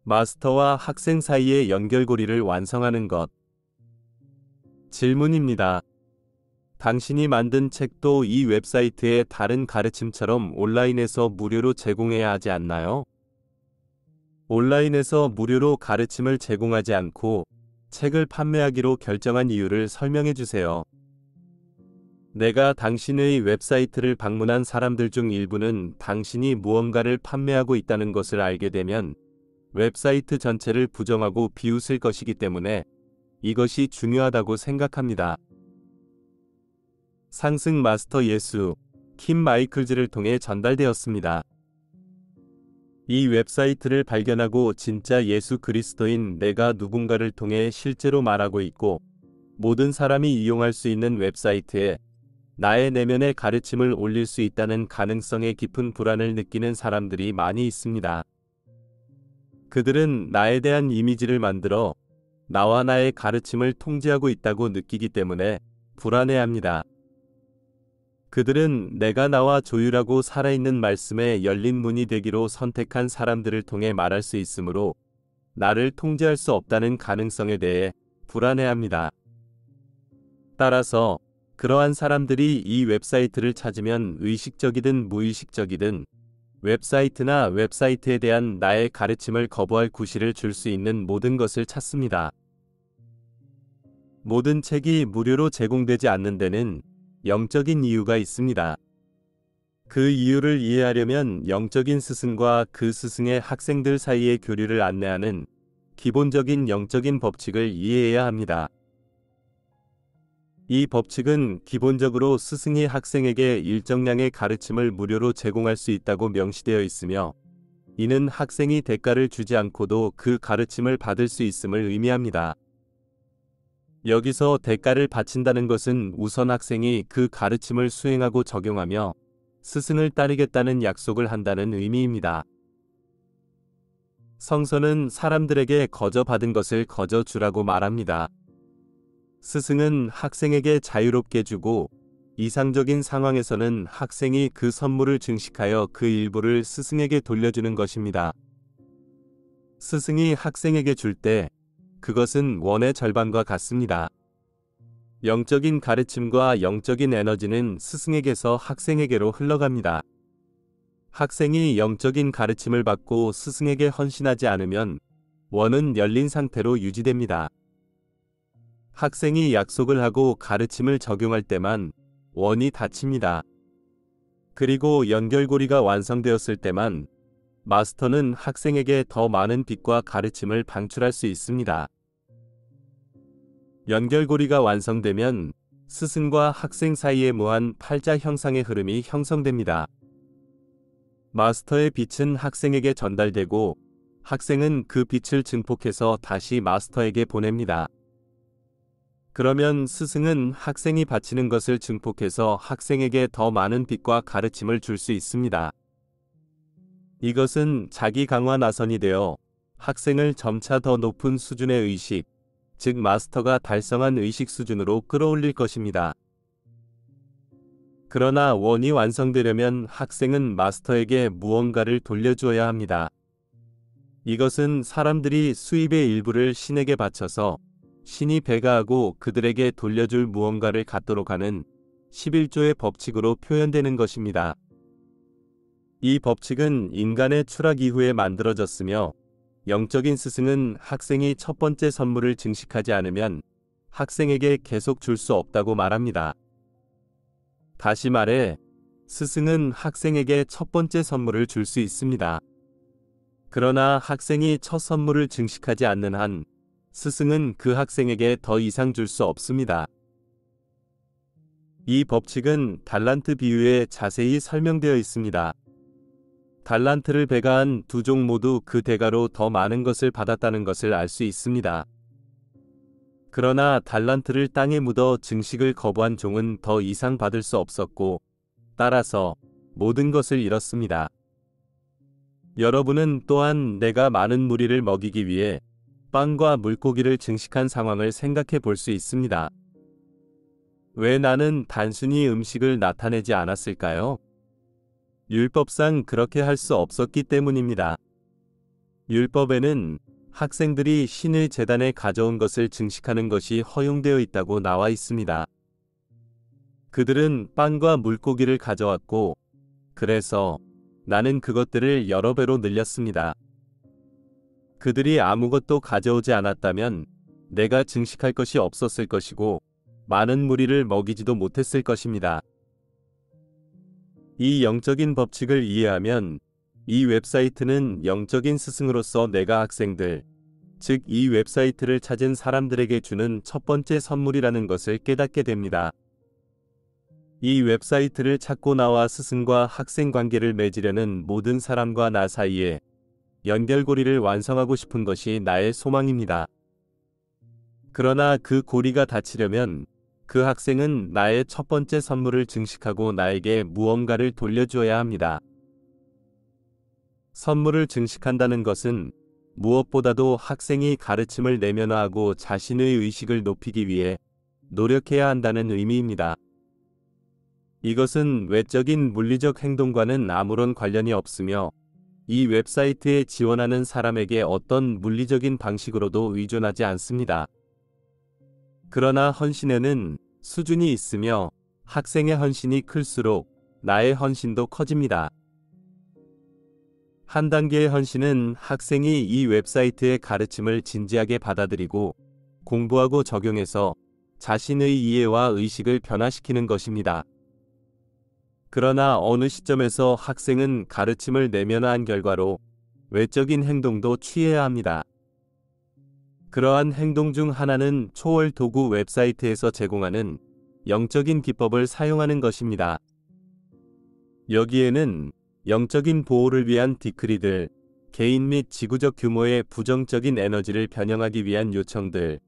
마스터와 학생 사이의 연결고리를 완성하는 것. 질문입니다. 당신이 만든 책도 이 웹사이트의 다른 가르침처럼 온라인에서 무료로 제공해야 하지 않나요? 온라인에서 무료로 가르침을 제공하지 않고 책을 판매하기로 결정한 이유를 설명해 주세요. 내가 당신의 웹사이트를 방문한 사람들 중 일부는 당신이 무언가를 판매하고 있다는 것을 알게 되면 웹사이트 전체를 부정하고 비웃을 것이기 때문에 이것이 중요하다고 생각합니다. 상승 마스터 예수, 킴 마이클즈를 통해 전달되었습니다. 이 웹사이트를 발견하고 진짜 예수 그리스도인 내가 누군가를 통해 실제로 말하고 있고 모든 사람이 이용할 수 있는 웹사이트에 나의 내면의 가르침을 올릴 수 있다는 가능성에 깊은 불안을 느끼는 사람들이 많이 있습니다. 그들은 나에 대한 이미지를 만들어 나와 나의 가르침을 통제하고 있다고 느끼기 때문에 불안해합니다. 그들은 내가 나와 조율하고 살아있는 말씀에 열린 문이 되기로 선택한 사람들을 통해 말할 수 있으므로 나를 통제할 수 없다는 가능성에 대해 불안해합니다. 따라서 그러한 사람들이 이 웹사이트를 찾으면 의식적이든 무의식적이든 웹사이트나 웹사이트에 대한 나의 가르침을 거부할 구실을 줄 수 있는 모든 것을 찾습니다. 모든 책이 무료로 제공되지 않는 데는 영적인 이유가 있습니다. 그 이유를 이해하려면 영적인 스승과 그 스승의 학생들 사이의 교류를 안내하는 기본적인 영적인 법칙을 이해해야 합니다. 이 법칙은 기본적으로 스승이 학생에게 일정량의 가르침을 무료로 제공할 수 있다고 명시되어 있으며 이는 학생이 대가를 주지 않고도 그 가르침을 받을 수 있음을 의미합니다. 여기서 대가를 바친다는 것은 우선 학생이 그 가르침을 수행하고 적용하며 스승을 따르겠다는 약속을 한다는 의미입니다. 성서는 사람들에게 거저 받은 것을 거저 주라고 말합니다. 스승은 학생에게 자유롭게 주고 이상적인 상황에서는 학생이 그 선물을 증식하여 그 일부를 스승에게 돌려주는 것입니다. 스승이 학생에게 줄 때 그것은 원의 절반과 같습니다. 영적인 가르침과 영적인 에너지는 스승에게서 학생에게로 흘러갑니다. 학생이 영적인 가르침을 받고 스승에게 헌신하지 않으면 원은 열린 상태로 유지됩니다. 학생이 약속을 하고 가르침을 적용할 때만 원이 닫힙니다. 그리고 연결고리가 완성되었을 때만 마스터는 학생에게 더 많은 빛과 가르침을 방출할 수 있습니다. 연결고리가 완성되면 스승과 학생 사이에 무한 팔자 형상의 흐름이 형성됩니다. 마스터의 빛은 학생에게 전달되고 학생은 그 빛을 증폭해서 다시 마스터에게 보냅니다. 그러면 스승은 학생이 바치는 것을 증폭해서 학생에게 더 많은 빛과 가르침을 줄 수 있습니다. 이것은 자기 강화 나선이 되어 학생을 점차 더 높은 수준의 의식, 즉 마스터가 달성한 의식 수준으로 끌어올릴 것입니다. 그러나 원이 완성되려면 학생은 마스터에게 무언가를 돌려주어야 합니다. 이것은 사람들이 수입의 일부를 신에게 바쳐서 신이 배가하고 그들에게 돌려줄 무언가를 갖도록 하는 11조의 법칙으로 표현되는 것입니다. 이 법칙은 인간의 추락 이후에 만들어졌으며 영적인 스승은 학생이 첫 번째 선물을 증식하지 않으면 학생에게 계속 줄 수 없다고 말합니다. 다시 말해, 스승은 학생에게 첫 번째 선물을 줄 수 있습니다. 그러나 학생이 첫 선물을 증식하지 않는 한 스승은 그 학생에게 더 이상 줄 수 없습니다. 이 법칙은 달란트 비유에 자세히 설명되어 있습니다. 달란트를 배가한 두 종 모두 그 대가로 더 많은 것을 받았다는 것을 알 수 있습니다. 그러나 달란트를 땅에 묻어 증식을 거부한 종은 더 이상 받을 수 없었고 따라서 모든 것을 잃었습니다. 여러분은 또한 내가 많은 무리를 먹이기 위해 빵과 물고기를 증식한 상황을 생각해 볼 수 있습니다. 왜 나는 단순히 음식을 나타내지 않았을까요? 율법상 그렇게 할 수 없었기 때문입니다. 율법에는 학생들이 신의 제단에 가져온 것을 증식하는 것이 허용되어 있다고 나와 있습니다. 그들은 빵과 물고기를 가져왔고, 그래서 나는 그것들을 여러 배로 늘렸습니다. 그들이 아무것도 가져오지 않았다면 내가 증식할 것이 없었을 것이고, 많은 무리를 먹이지도 못했을 것입니다. 이 영적인 법칙을 이해하면 이 웹사이트는 영적인 스승으로서 내가 학생들, 즉 이 웹사이트를 찾은 사람들에게 주는 첫 번째 선물이라는 것을 깨닫게 됩니다. 이 웹사이트를 찾고 나와 스승과 학생 관계를 맺으려는 모든 사람과 나 사이에 연결고리를 완성하고 싶은 것이 나의 소망입니다. 그러나 그 고리가 닫히려면 그 학생은 나의 첫 번째 선물을 증식하고 나에게 무언가를 돌려주어야 합니다. 선물을 증식한다는 것은 무엇보다도 학생이 가르침을 내면화하고 자신의 의식을 높이기 위해 노력해야 한다는 의미입니다. 이것은 외적인 물리적 행동과는 아무런 관련이 없으며 이 웹사이트에 지원하는 사람에게 어떤 물리적인 방식으로도 의존하지 않습니다. 그러나 헌신에는 수준이 있으며 학생의 헌신이 클수록 나의 헌신도 커집니다. 한 단계의 헌신은 학생이 이 웹사이트의 가르침을 진지하게 받아들이고 공부하고 적용해서 자신의 이해와 의식을 변화시키는 것입니다. 그러나 어느 시점에서 학생은 가르침을 내면화한 결과로 외적인 행동도 취해야 합니다. 그러한 행동 중 하나는 초월 도구 웹사이트에서 제공하는 영적인 기법을 사용하는 것입니다. 여기에는 영적인 보호를 위한 디크리들, 개인 및 지구적 규모의 부정적인 에너지를 변형하기 위한 요청들,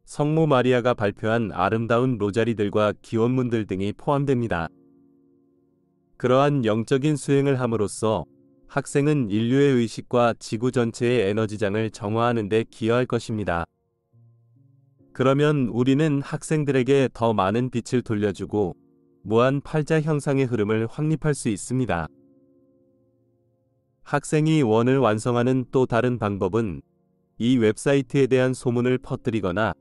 성모 마리아가 발표한 아름다운 로자리들과 기원문들 등이 포함됩니다. 그러한 영적인 수행을 함으로써 학생은 인류의 의식과 지구 전체의 에너지장을 정화하는 데 기여할 것입니다. 그러면 우리는 학생들에게 더 많은 빛을 돌려주고 무한 팔자 형상의 흐름을 확립할 수 있습니다. 학생이 원을 완성하는 또 다른 방법은 이 웹사이트에 대한 소문을 퍼뜨리거나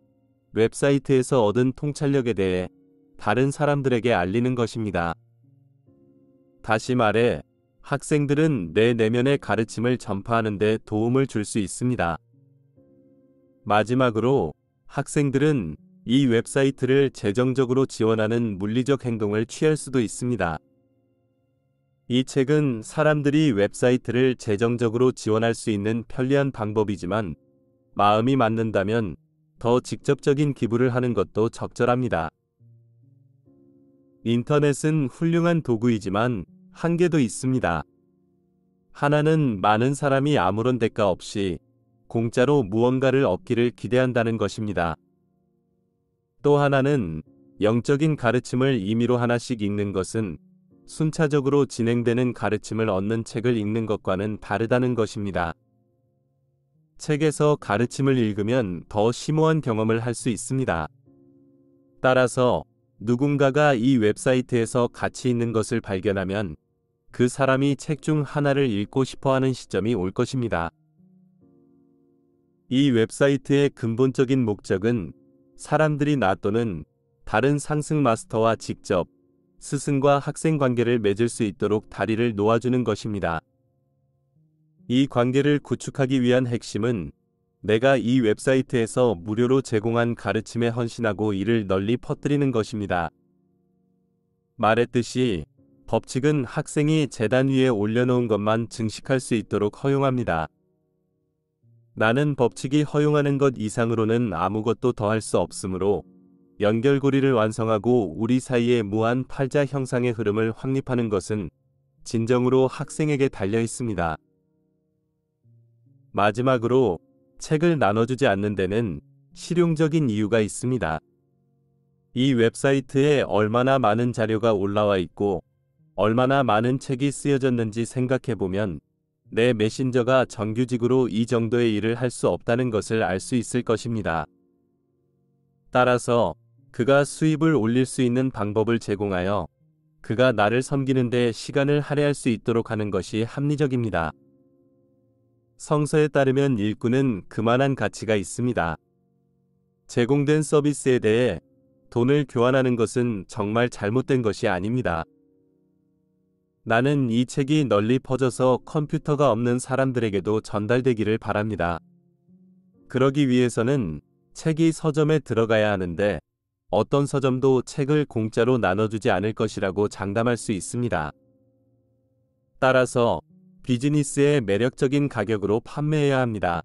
웹사이트에서 얻은 통찰력에 대해 다른 사람들에게 알리는 것입니다. 다시 말해, 학생들은 내 내면의 가르침을 전파하는 데 도움을 줄 수 있습니다. 마지막으로, 학생들은 이 웹사이트를 재정적으로 지원하는 물리적 행동을 취할 수도 있습니다. 이 책은 사람들이 웹사이트를 재정적으로 지원할 수 있는 편리한 방법이지만, 마음이 맞는다면 더 직접적인 기부를 하는 것도 적절합니다. 인터넷은 훌륭한 도구이지만 한계도 있습니다. 하나는 많은 사람이 아무런 대가 없이 공짜로 무언가를 얻기를 기대한다는 것입니다. 또 하나는 영적인 가르침을 임의로 하나씩 읽는 것은 순차적으로 진행되는 가르침을 얻는 책을 읽는 것과는 다르다는 것입니다. 책에서 가르침을 읽으면 더 심오한 경험을 할 수 있습니다. 따라서 누군가가 이 웹사이트에서 가치 있는 것을 발견하면 그 사람이 책 중 하나를 읽고 싶어하는 시점이 올 것입니다. 이 웹사이트의 근본적인 목적은 사람들이 나 또는 다른 상승 마스터와 직접 스승과 학생 관계를 맺을 수 있도록 다리를 놓아주는 것입니다. 이 관계를 구축하기 위한 핵심은 내가 이 웹사이트에서 무료로 제공한 가르침에 헌신하고 이를 널리 퍼뜨리는 것입니다. 말했듯이 법칙은 학생이 제단 위에 올려놓은 것만 증식할 수 있도록 허용합니다. 나는 법칙이 허용하는 것 이상으로는 아무것도 더할 수 없으므로 연결고리를 완성하고 우리 사이의 무한 팔자 형상의 흐름을 확립하는 것은 진정으로 학생에게 달려 있습니다. 마지막으로 책을 나눠주지 않는 데는 실용적인 이유가 있습니다. 이 웹사이트에 얼마나 많은 자료가 올라와 있고 얼마나 많은 책이 쓰여졌는지 생각해보면 내 메신저가 정규직으로 이 정도의 일을 할 수 없다는 것을 알 수 있을 것입니다. 따라서 그가 수입을 올릴 수 있는 방법을 제공하여 그가 나를 섬기는 데 시간을 할애할 수 있도록 하는 것이 합리적입니다. 성서에 따르면 일꾼은 그만한 가치가 있습니다. 제공된 서비스에 대해 돈을 교환하는 것은 정말 잘못된 것이 아닙니다. 나는 이 책이 널리 퍼져서 컴퓨터가 없는 사람들에게도 전달되기를 바랍니다. 그러기 위해서는 책이 서점에 들어가야 하는데 어떤 서점도 책을 공짜로 나눠주지 않을 것이라고 장담할 수 있습니다. 따라서 비즈니스에 매력적인 가격으로 판매해야 합니다.